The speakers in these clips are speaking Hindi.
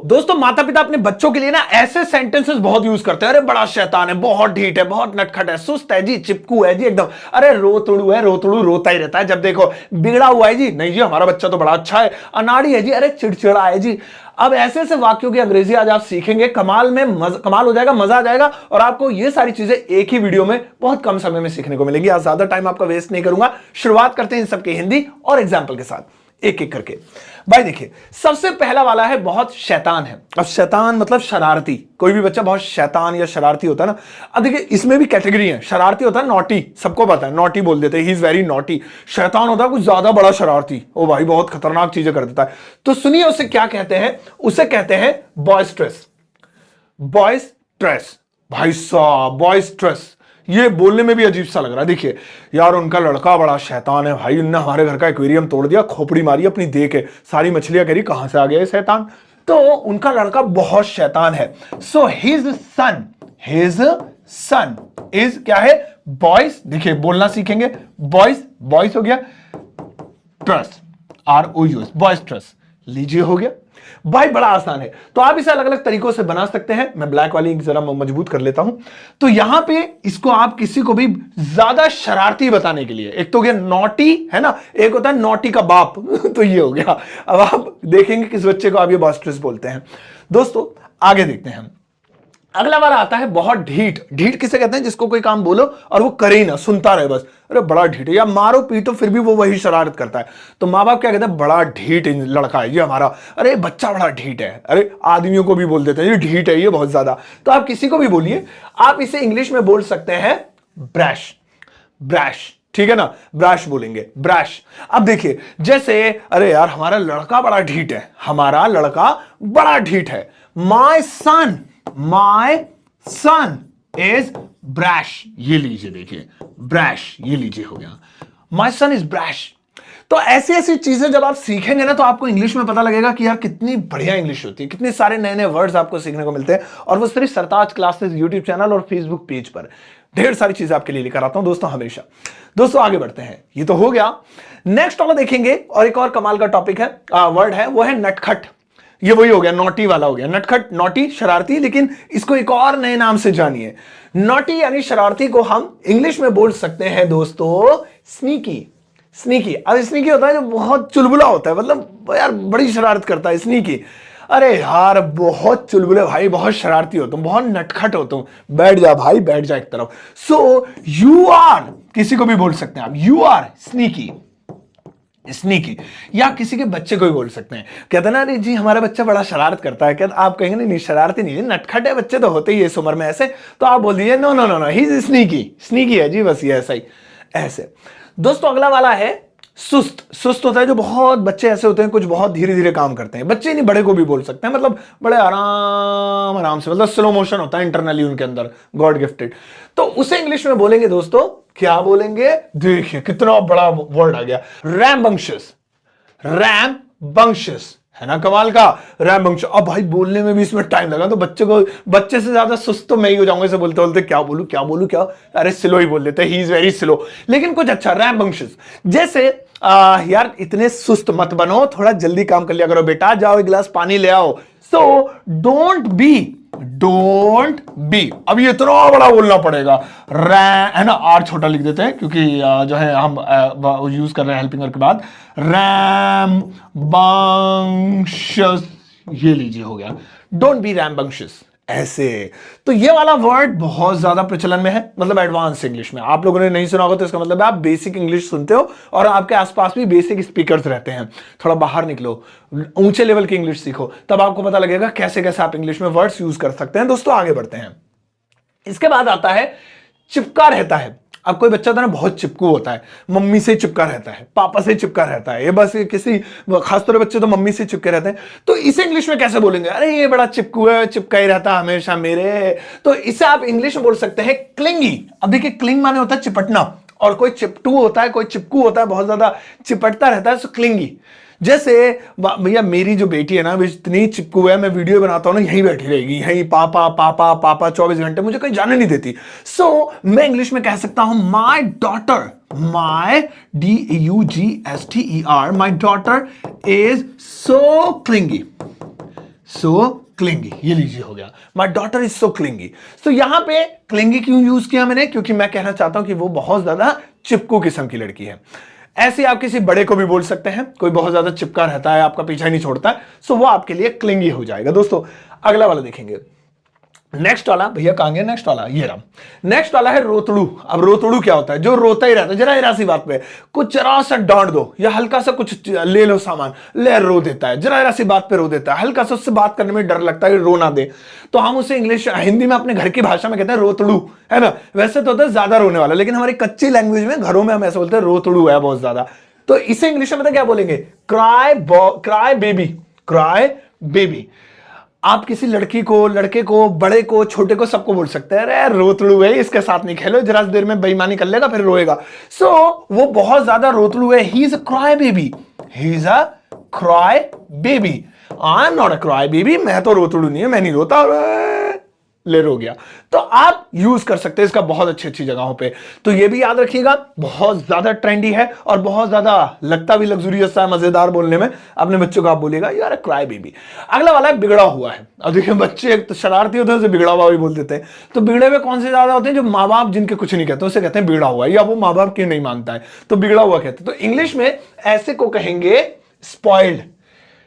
दोस्तों माता पिता अपने बच्चों के लिए ना ऐसे सेंटेंसेस बहुत यूज करते हैं। अरे बड़ा शैतान है, बहुत ढीठ है, बहुत नटखट है, सुस्त है जी, चिपकू है जी एकदम, अरे रोतड़ू है, रोतड़ू रोता ही रहता है जब देखो, बिगड़ा हुआ है जी, नहीं जी हमारा बच्चा तो बड़ा अच्छा है, अनाड़ी है जी, अरे चिड़चिड़ा है जी। अब ऐसे ऐसे वाक्यों की अंग्रेजी आज आप सीखेंगे, कमाल हो जाएगा, मजा आ जाएगा, और आपको ये सारी चीजें एक ही वीडियो में बहुत कम समय में सीखने को मिलेंगी। आज ज्यादा टाइम आपका वेस्ट नहीं करूंगा, शुरुआत करते हैं इन सबके हिंदी और एग्जाम्पल के साथ, एक एक करके। भाई देखिए, सबसे पहला वाला है बहुत शैतान है। अब शैतान मतलब शरारती, कोई भी बच्चा बहुत शैतान या शरारती होता है ना। अब देखिए इसमें भी कैटेगरी है, शरारती होता है नॉटी, सबको पता है, नॉटी बोल देते हैं, ही इज वेरी नॉटी। शैतान होता है कुछ ज्यादा बड़ा शरारती, ओ भाई बहुत खतरनाक चीजें कर देता है। तो सुनिए उसे क्या कहते हैं, उसे कहते हैं बॉयस्ट्रेस। बॉयस्ट्रेस, भाई साहब बॉयस्ट्रेस, ये बोलने में भी अजीब सा लग रहा है। देखिए यार उनका लड़का बड़ा शैतान है भाई, उनने हमारे घर का एक्वेरियम तोड़ दिया, खोपड़ी मारी अपनी दे के, सारी मछलियां करी, कहां से आ गया ये शैतान। तो उनका लड़का बहुत शैतान है। सो हिज सन इज क्या है, बॉयज। देखिए बोलना सीखेंगे, बॉयज, बॉयज हो गया, ट्रस्ट, ROUS, बॉयज ट्रस्ट, लीजिए हो गया। भाई बड़ा आसान है, तो आप इसे अलग अलग तरीकों से बना सकते हैं। मैं ब्लैक वाली जरा मजबूत कर लेता हूं। तो यहां पे इसको आप किसी को भी ज्यादा शरारती बताने के लिए, एक तो हो गया नॉटी है ना, एक होता है नॉटी का बाप तो ये हो गया। अब आप देखेंगे किस बच्चे को आप ये बॉयस्ट्रेस बोलते हैं। दोस्तों आगे देखते हैं हम, अगला वाला आता है बहुत ढीठ। ढीठ किसे कहते हैं, जिसको कोई काम बोलो और वो करे ही ना, सुनता रहे बस, अरे बड़ा ढीठ है, या मारो पीटो फिर भी वो वही शरारत करता है। तो माँ बाप क्या कहते हैं, बड़ा ढीठ लड़का है ये हमारा, अरे बच्चा बड़ा ढीठ है। अरे आदमियों को भी बोल देते हैं ये ढीठ है, ये बहुत ज्यादा। तो आप किसी को भी बोलिए, आप इसे इंग्लिश में बोल सकते हैं ब्रैश, ब्रैश, ठीक है ना, ब्रैश बोलेंगे, ब्रैश। अब देखिए जैसे, अरे यार हमारा लड़का बड़ा ढीठ है, हमारा लड़का बड़ा ढीठ है, माई सन इज ब्रैश, ये लीजिए, देखिए ब्रैश, ये लीजिए हो गया, माई सन इज ब्रैश। तो ऐसी ऐसी चीजें जब आप सीखेंगे ना, तो आपको इंग्लिश में पता लगेगा कि यार कितनी बढ़िया इंग्लिश होती है, कितने सारे नए नए वर्ड्स आपको सीखने को मिलते हैं। और वो सिर्फ सरताज क्लासेस यूट्यूब चैनल और फेसबुक पेज पर ढेर सारी चीजें आपके लिए लेकर आता हूं दोस्तों हमेशा। दोस्तों आगे बढ़ते हैं, ये तो हो गया। नेक्स्ट वाला देखेंगे, और एक और कमाल का टॉपिक है, वर्ड है, वो है नटखट। ये वही हो गया, नॉटी वाला हो गया, नटखट, नॉटी, शरारती, लेकिन इसको एक और नए नाम से जानिए। नॉटी यानी शरारती को हम इंग्लिश में बोल सकते हैं दोस्तों स्नीकी, स्नीकी। अब स्नीकी होता है जो बहुत चुलबुला होता है, मतलब यार बड़ी शरारत करता है, स्नीकी। अरे यार बहुत चुलबुले भाई, बहुत शरारती हो तुम, बहुत नटखट हो तुम, बैठ जा भाई, बैठ जा एक तरफ। सो यू आर, किसी को भी बोल सकते हैं आप, यू आर स्नीकी, स्नीकी। या किसी के बच्चे को भी बोल सकते हैं, कहते ना अरे जी हमारा बच्चा बड़ा शरारत करता है, कहते आप कहेंगे नहीं शरारती नहीं, नटखट है, बच्चे तो होते ही इस उम्र में ऐसे, तो आप बोल दीजिए no no no no, he is sneaky, sneaky है जी, बस ये ऐसा ही, ऐसे। दोस्तों अगला वाला है सुस्त। सुस्त होता है जो बहुत, बच्चे ऐसे होते हैं कुछ बहुत धीरे धीरे काम करते हैं, बच्चे नहीं बड़े को भी बोल सकते हैं, मतलब बड़े आराम आराम से, मतलब स्लो मोशन होता है इंटरनली उनके अंदर, गॉड गिफ्टेड। तो उसे इंग्लिश में बोलेंगे दोस्तों, क्या बोलेंगे, देखिए कितना बड़ा वर्ड आ गया, रैम्बंशियस, रैम्बंशियस, है ना कमाल का, रैम्बंशियस। अब भाई बोलने में भी इसमें टाइम लगा, तो बच्चे से ज्यादा सुस्त तो मैं ही हो जाऊंगा इसे बोलते बोलते, क्या बोलूं क्या बोलूं क्या, अरे स्लो ही बोल देते हैं, ही इज वेरी स्लो, लेकिन कुछ अच्छा, रैम्बंशियस। जैसे यार इतने सुस्त मत बनो, थोड़ा जल्दी काम कर लिया करो बेटा, जाओ एक गिलास पानी ले आओ। सो डोंट बी, अब ये इतना बड़ा बोलना पड़ेगा, है ना, आर छोटा लिख देते हैं क्योंकि जो है हम यूज कर रहे हैं हेल्पिंग के बाद, रैम्बंशियस, ये लीजिए हो गया, डोंट बी रैम्बंशियस, ऐसे। तो ये वाला वर्ड बहुत ज्यादा प्रचलन में है, मतलब एडवांस इंग्लिश में। आप लोगों ने नहीं सुना होगा तो इसका मतलब आप बेसिक इंग्लिश सुनते हो और आपके आसपास भी बेसिक स्पीकर्स रहते हैं। थोड़ा बाहर निकलो, ऊंचे लेवल की इंग्लिश सीखो, तब आपको पता लगेगा कैसे कैसे आप इंग्लिश में वर्ड्स यूज कर सकते हैं। दोस्तों आगे बढ़ते हैं, इसके बाद आता है चिपका रहता है। अब कोई बच्चा था ना बहुत चिपकू होता है, मम्मी से चिपका रहता है, पापा से चिपका रहता है, ये बस किसी खासतौर बच्चे तो मम्मी से चिपके रहते हैं। तो इसे इंग्लिश में कैसे बोलेंगे, अरे ये बड़ा चिपकू है, चिपका ही रहता है हमेशा मेरे। तो इसे आप इंग्लिश में बोल सकते हैं क्लिंगी। अब देखिए क्लिंग माने होता है चिपटना, और कोई चिपटू होता है, कोई चिपकू होता है, बहुत ज्यादा चिपटता रहता है, सो क्लिंगी। जैसे भैया मेरी जो बेटी है ना, इतनी चिपकू है, मैं वीडियो बनाता हूं ना यहीं बैठी रहेगी, यहीं पापा पापा पापा 24 घंटे, मुझे कहीं जाने नहीं देती। सो मैं इंग्लिश में कह सकता हूं my daughter, my DUGSTER, my daughter is so clingy, so clingy, ये लीजिए हो गया, my daughter is so clingy. तो यहां पे क्लिंगी क्यों यूज किया मैंने, क्योंकि मैं कहना चाहता हूं कि वो बहुत ज्यादा चिपकू किस्म की लड़की है। ऐसे आप किसी बड़े को भी बोल सकते हैं, कोई बहुत ज्यादा चिपका रहता है, आपका पीछा नहीं छोड़ता है, सो वो आपके लिए क्लिंगी हो जाएगा। दोस्तों अगला वाला देखेंगे, नेक्स्ट वाला, भैया कहां गया नेक्स्ट वाला, ये रहा। नेक्स्ट वाला है रोतड़ू। अब रोतड़ू क्या होता है, जो रोता ही रहता है, जरा सी बात पे कुछ जरा सा डांट दो या हल्का सा कुछ ले लो सामान, ले रो देता है, जरा सी बात पे रो देता है, हल्का सा उससे बात करने में डर लगता है रो ना दे, तो हम उसे इंग्लिश हिंदी में अपने घर की भाषा में कहते हैं रोतड़ू, है ना। वैसे तो होता है ज्यादा रोने वाला, लेकिन हमारी कच्ची लैंग्वेज में घरों में हम ऐसे बोलते हैं रोतड़ू है बहुत ज्यादा। तो इसे इंग्लिश में पता क्या बोलेंगे, क्राई बेबी, क्राई बेबी। आप किसी लड़की को, लड़के को, बड़े को, छोटे को, सबको बोल सकते हैं अरे रोतड़ू है, इसके साथ नहीं खेलो, जरा देर में बेईमानी कर लेगा फिर रोएगा। सो वो बहुत ज्यादा रोतड़ू है, he is a cry baby, he is a cry baby. I am not a cry baby, मैं तो रोतड़ू नहीं है, मैं नहीं रोता, ले रो गया। तो आप यूज कर सकते हैं इसका बहुत अच्छी अच्छी जगहों पे। तो ये भी याद रखिएगा, बहुत ज्यादा ट्रेंडी है और बहुत ज्यादा लगता भी लग्जूरियस है, मजेदार बोलने में। अपने बच्चों को आप बोलिएगा यार अ क्राई बेबी। अगला वाला है बिगड़ा हुआ है। अब देखिए बच्चे एक तो शरारती होते हैं, उसे बिगड़ा हुआ भी बोल देते हैं। तो बिगड़े हुए कौन से ज्यादा होते हैं, जो माँ बाप जिनके कुछ नहीं कहते उसे कहते हैं बिगड़ा हुआ, या वो माँ बाप क्यों नहीं मानता है तो बिगड़ा हुआ कहते हैं। तो इंग्लिश में ऐसे को कहेंगे स्पॉइल्ड।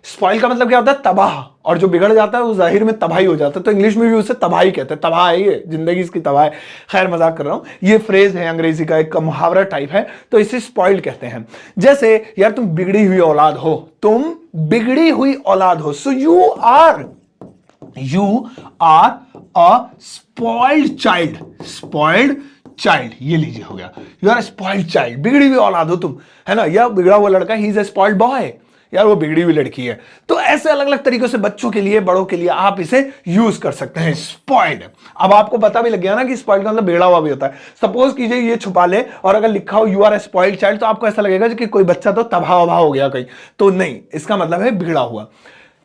स्पॉइल का मतलब क्या होता है, तबाह, और जो बिगड़ जाता है वो जाहिर में तबाही हो जाता है। तो इंग्लिश में भी उसे तबाही कहते हैं, तबाह है ये जिंदगी इसकी तबाह है। खैर मजाक कर रहा हूं, ये फ्रेज है अंग्रेजी का, एक मुहावरा टाइप है, तो इसे स्पॉइल्ड कहते हैं। जैसे यार तुम बिगड़ी हुई औलाद हो, तुम बिगड़ी हुई औलाद हो, so you are a spoiled child, spoiled child, ये लीजिए हो गया, यू आर स्पॉइल्ड चाइल्ड, बिगड़ी हुई औलाद हो तुम, है ना। या बिगड़ा हुआ लड़का, he is a spoiled boy, यार वो बिगड़ी हुई लड़की है। तो ऐसे अलग अलग तरीकों से बच्चों के लिए, बड़ों के लिए आप इसे यूज कर सकते हैं, स्पॉइल्ड। अब आपको पता भी लग गया ना कि स्पॉइल्ड का मतलब बिगड़ा हुआ भी होता है। सपोज कीजिए ये छुपा ले और अगर लिखा हो you are a spoiled child, तो आपको ऐसा लगेगा कि कोई बच्चा तो तबाह वबाह हो गया कहीं, तो नहीं, इसका मतलब है बिगड़ा हुआ।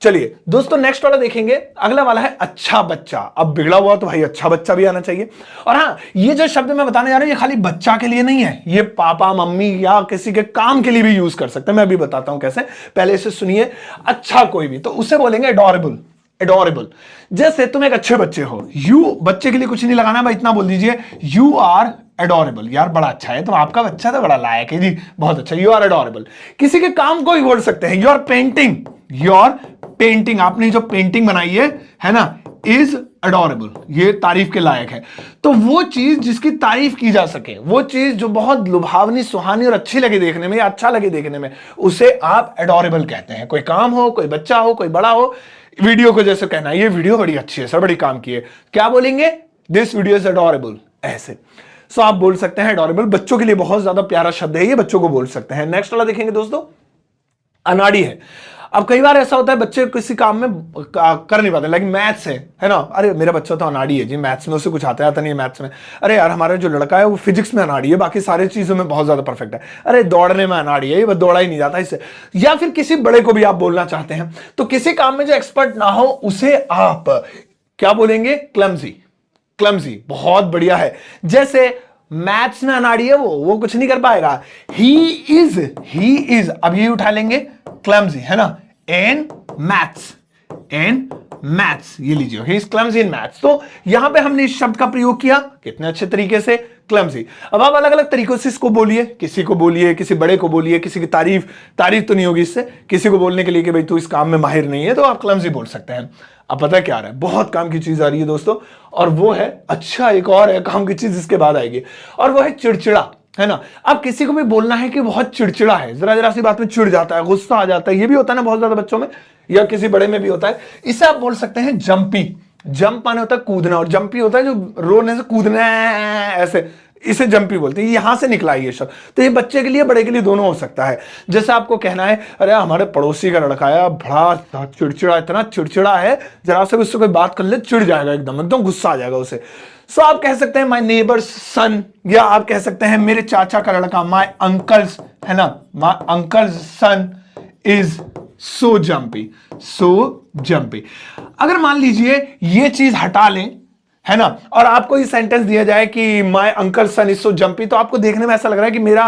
चलिए दोस्तों नेक्स्ट वाला देखेंगे, अगला वाला है अच्छा बच्चा। अब बिगड़ा हुआ तो भाई अच्छा बच्चा भी आना चाहिए। और हाँ, ये जो शब्द मैं बताने जा रहा हूं ये खाली बच्चा के लिए नहीं है, ये पापा मम्मी या किसी के काम के लिए भी यूज कर सकते हैं। मैं अभी बताता हूं कैसे, पहले इसे सुनिए। अच्छा कोई भी, तो उसे बोलेंगे एडोरेबल, एडोरेबल। जैसे तुम एक अच्छे बच्चे हो, यू, बच्चे के लिए कुछ नहीं लगाना, भाई इतना बोल दीजिए यू आर एडोरेबल, यार बड़ा अच्छा है, तो आपका बच्चा तो बड़ा लायक है जी, बहुत अच्छा, यू आर एडोरेबल। किसी के काम को भी बोल सकते हैं, you are painting, your painting, आपने जो पेंटिंग बनाई है ना, इज एडोरेबल, ये तारीफ के लायक है। तो वो चीज जिसकी तारीफ की जा सके, वो चीज जो बहुत लुभावनी, सुहानी और अच्छी लगे देखने में, या अच्छा लगे देखने में, उसे आप एडोरेबल कहते हैं। कोई काम हो, कोई बच्चा हो, कोई बड़ा हो, वीडियो को जैसे कहना है ये वीडियो बड़ी अच्छी है सर, बड़ी काम की है, क्या बोलेंगे, दिस वीडियो इज एडोरेबल, ऐसे। सो आप बोल सकते हैं एडोरेबल, बच्चों के लिए बहुत ज्यादा प्यारा शब्द है ये, बच्चों को बोल सकते हैं। नेक्स्ट वाला देखेंगे दोस्तों, अनाड़ी है। अब कई बार ऐसा होता है बच्चे किसी काम में कर नहीं पाते, लाइक मैथ्स है ना, अरे मेरा बच्चा तो अनाड़ी है जी मैथ्स में, उसे कुछ आता नहीं है मैथ्स में। अरे यार हमारा जो लड़का है वो फिजिक्स में अनाड़ी है, बाकी सारी चीजों में बहुत ज्यादा परफेक्ट है। अरे दौड़ने में अनाड़ी है, ये बस दौड़ा ही नहीं जाता इससे। या फिर किसी बड़े को भी आप बोलना चाहते हैं, तो किसी काम में जो एक्सपर्ट ना हो उसे आप क्या बोलेंगे, क्लमजी, क्लमजी, बहुत बढ़िया है। जैसे मैथ्स में अनाड़ी है वो कुछ नहीं कर पाएगा, ही इज, अब ये उठा लेंगे क्लमजी, है ना, इन मैथ्स, ये लीजिए, he is clumsy in maths. तो यहां पे हमने इस शब्द का प्रयोग किया कितने अच्छे तरीके से, क्लमजी। अब आप अलग अलग तरीकों से इसको बोलिए, किसी को बोलिए, किसी बड़े को बोलिए, किसी की तारीफ तो नहीं होगी इससे, किसी को बोलने के लिए कि भाई तू इस काम में माहिर नहीं है, तो आप क्लमजी बोल सकते हैं। अब पता क्या आ रहा है, बहुत काम की चीज आ रही है दोस्तों, और वो है, अच्छा एक और है काम की चीज इसके बाद आएगी, और वो है चिड़चिड़ा, है ना। अब किसी को भी बोलना है कि बहुत चिड़चिड़ा है, जरा जरा सी बात में चिढ़ जाता है, गुस्सा आ जाता है, ये भी होता है ना बहुत ज्यादा बच्चों में, या किसी बड़े में भी होता है। इसे आप बोल सकते हैं जंपी। जंप माने होता है कूदना, और जंपी होता है जो रोने से कूदना ऐसे, इसे जंपी बोलते हैं, यहां से निकला ये शब्द। तो ये बच्चे के लिए, बड़े के लिए, दोनों हो सकता है। जैसे आपको कहना है अरे हमारे पड़ोसी का लड़का है, बड़ा चिड़चिड़ा, इतना चिड़चिड़ा है, जरा से उससे कोई बात कर ले चिढ़ जाएगा, एकदम गुस्सा आ जाएगा उसे। सो आप कह सकते हैं माई नेबर्स सन, या आप कह सकते हैं मेरे चाचा का लड़का, माई अंकल्स, है ना, my uncle's son is so jumpy, so jumpy. अगर मान लीजिए ये चीज हटा लें, है ना, और आपको ये सेंटेंस दिया जाए कि my uncle son is so jumpy, तो आपको देखने में ऐसा लग रहा है कि मेरे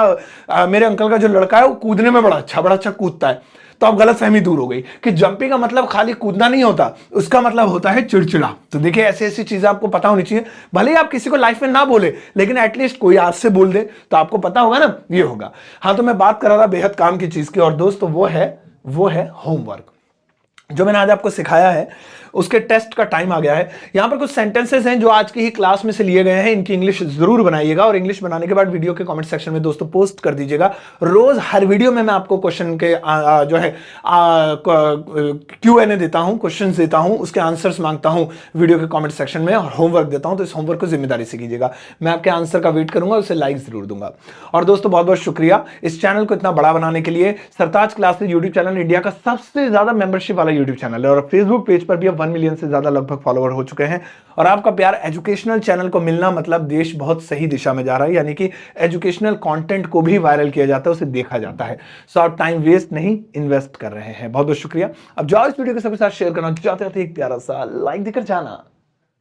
अंकल का जो लड़का है वो कूदने में बड़ा अच्छा कूदता है। तो तो अब गलतफहमी दूर हो गई कि जंपिंग का मतलब खाली कूदना नहीं होता, उसका मतलब होता है चिड़चिड़ा। तो देखिए ऐसी ऐसी चीजें आपको पता होनी चाहिए, भले ही आप किसी को लाइफ में ना बोले लेकिन एटलीस्ट कोई आज से बोल दे तो आपको पता होगा ना, ये होगा। हाँ, तो मैं बात कर रहा था बेहद काम की चीज की, और दोस्तों वो है होमवर्क। जो मैंने आज आपको सिखाया है उसके टेस्ट का टाइम आ गया है। यहां पर कुछ सेंटेंसेस हैं जो आज की ही क्लास में से लिए गए हैं, इनकी इंग्लिश जरूर बनाइएगा, और इंग्लिश बनाने के बाद वीडियो के कमेंट सेक्शन में दोस्तों पोस्ट कर दीजिएगा। रोज हर वीडियो में मैं आपको क्वेश्चन के जो है Q&A देता हूं, क्वेश्चन देता हूं, उसके आंसर्स मांगता हूं वीडियो के कमेंट सेक्शन में, और होमवर्क देता हूं। तो इस होमवर्क को जिम्मेदारी से कीजिएगा, मैं आपके आंसर का वेट करूंगा, उसे लाइक जरूर दूंगा। और दोस्तों बहुत बहुत शुक्रिया इस चैनल को इतना बड़ा बनाने के लिए। सरताज क्लासेस यूट्यूब चैनल इंडिया का सबसे ज्यादा मेंबरशिप वाला यूट्यूब चैनल है, और फेसबुक पेज पर भी अब 1 मिलियन से ज्यादा लगभग फॉलोवर हो चुके हैं। और आपका प्यार एजुकेशनल चैनल को मिलना मतलब देश बहुत सही दिशा में जा रहा है, यानी कि एजुकेशनल कंटेंट को भी वायरल किया जाता है, उसे देखा जाता है। सो आप टाइम वेस्ट नहीं, इन्वेस्ट कर रहे हैं। बहुत बहुत शुक्रिया। अब जाओ इस वीडियो को सबके साथ शेयर करना चाहते हैं, एक प्यारा सा लाइक देकर जाना।